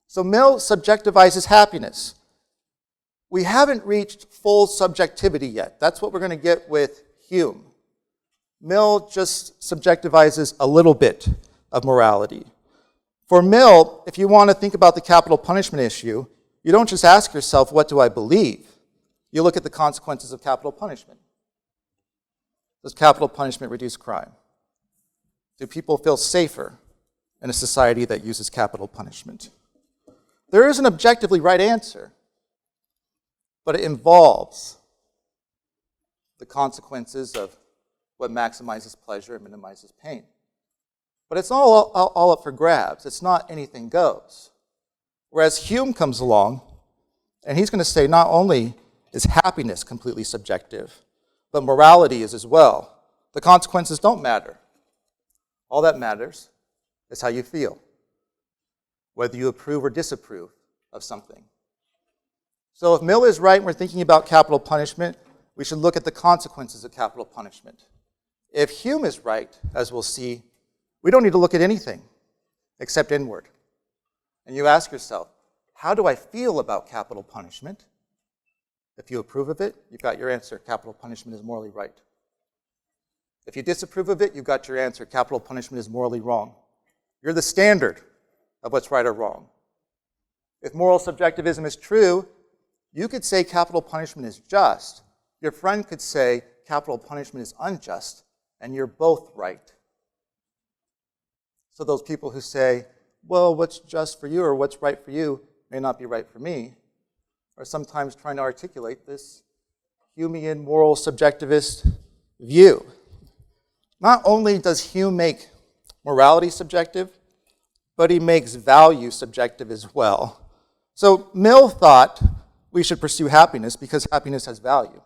So Mill subjectivizes happiness. We haven't reached full subjectivity yet. That's what we're going to get with Hume. Mill just subjectivizes a little bit of morality. For Mill, if you want to think about the capital punishment issue, you don't just ask yourself, what do I believe? You look at the consequences of capital punishment. Does capital punishment reduce crime? Do people feel safer in a society that uses capital punishment? There is an objectively right answer, but it involves the consequences of what maximizes pleasure and minimizes pain. But it's all up for grabs. It's not anything goes. Whereas Hume comes along, and he's going to say not only is happiness completely subjective, but morality is as well. The consequences don't matter. All that matters is how you feel, whether you approve or disapprove of something. So if Mill is right and we're thinking about capital punishment, we should look at the consequences of capital punishment. If Hume is right, as we'll see, we don't need to look at anything except inward. And you ask yourself, how do I feel about capital punishment? If you approve of it, you've got your answer. Capital punishment is morally right. If you disapprove of it, you've got your answer. Capital punishment is morally wrong. You're the standard of what's right or wrong. If moral subjectivism is true, you could say capital punishment is just. Your friend could say capital punishment is unjust, and you're both right. So those people who say, well, what's just for you or what's right for you may not be right for me, are sometimes trying to articulate this Humean moral subjectivist view. Not only does Hume make morality subjective, but he makes value subjective as well. So Mill thought we should pursue happiness because happiness has value,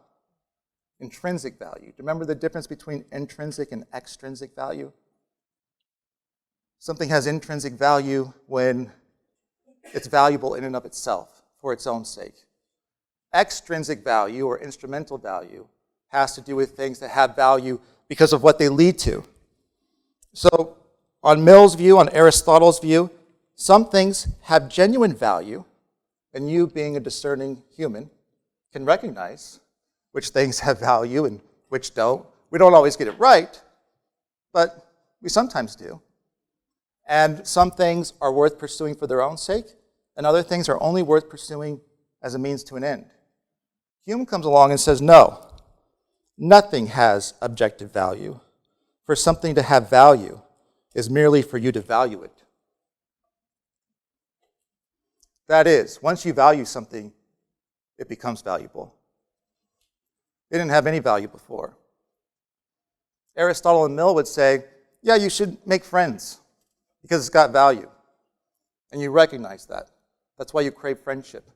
intrinsic value. Do you remember the difference between intrinsic and extrinsic value? Something has intrinsic value when it's valuable in and of itself for its own sake. Extrinsic value or instrumental value has to do with things that have value because of what they lead to. So on Mill's view, on Aristotle's view, some things have genuine value, and you, being a discerning human, can recognize which things have value and which don't. We don't always get it right, but we sometimes do. And some things are worth pursuing for their own sake, and other things are only worth pursuing as a means to an end. Hume comes along and says, no, nothing has objective value. For something to have value is merely for you to value it. That is, once you value something, it becomes valuable. It didn't have any value before. Aristotle and Mill would say, yeah, you should make friends because it's got value. And you recognize that. That's why you crave friendship.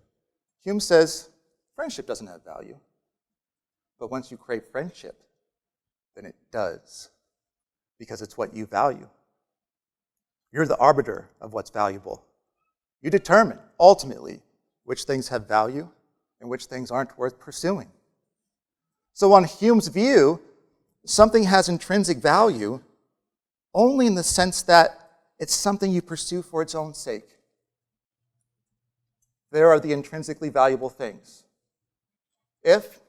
Hume says, friendship doesn't have value. But once you crave friendship, then it does, because it's what you value. You're the arbiter of what's valuable. You determine, ultimately, which things have value and which things aren't worth pursuing. So on Hume's view, something has intrinsic value only in the sense that it's something you pursue for its own sake. There are the intrinsically valuable things. If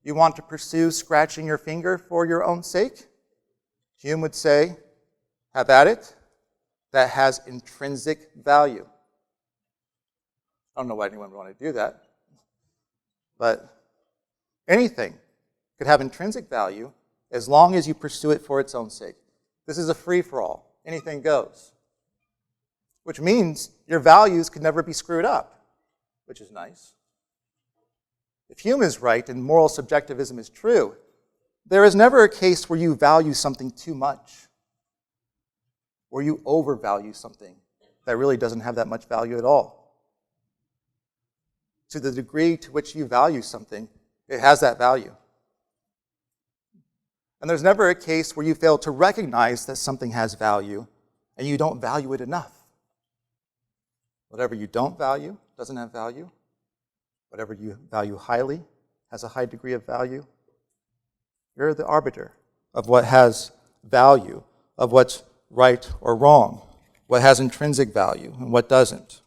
you want to pursue scratching your finger for your own sake, Hume would say, have at it. That has intrinsic value. I don't know why anyone would want to do that, but anything could have intrinsic value as long as you pursue it for its own sake. This is a free-for-all. Anything goes. Which means your values could never be screwed up, which is nice. If Hume is right and moral subjectivism is true, there is never a case where you value something too much, where you overvalue something that really doesn't have that much value at all. To the degree to which you value something, it has that value. And there's never a case where you fail to recognize that something has value and you don't value it enough. Whatever you don't value doesn't have value. Whatever you value highly has a high degree of value. You're the arbiter of what has value, of what's right or wrong, what has intrinsic value and what doesn't.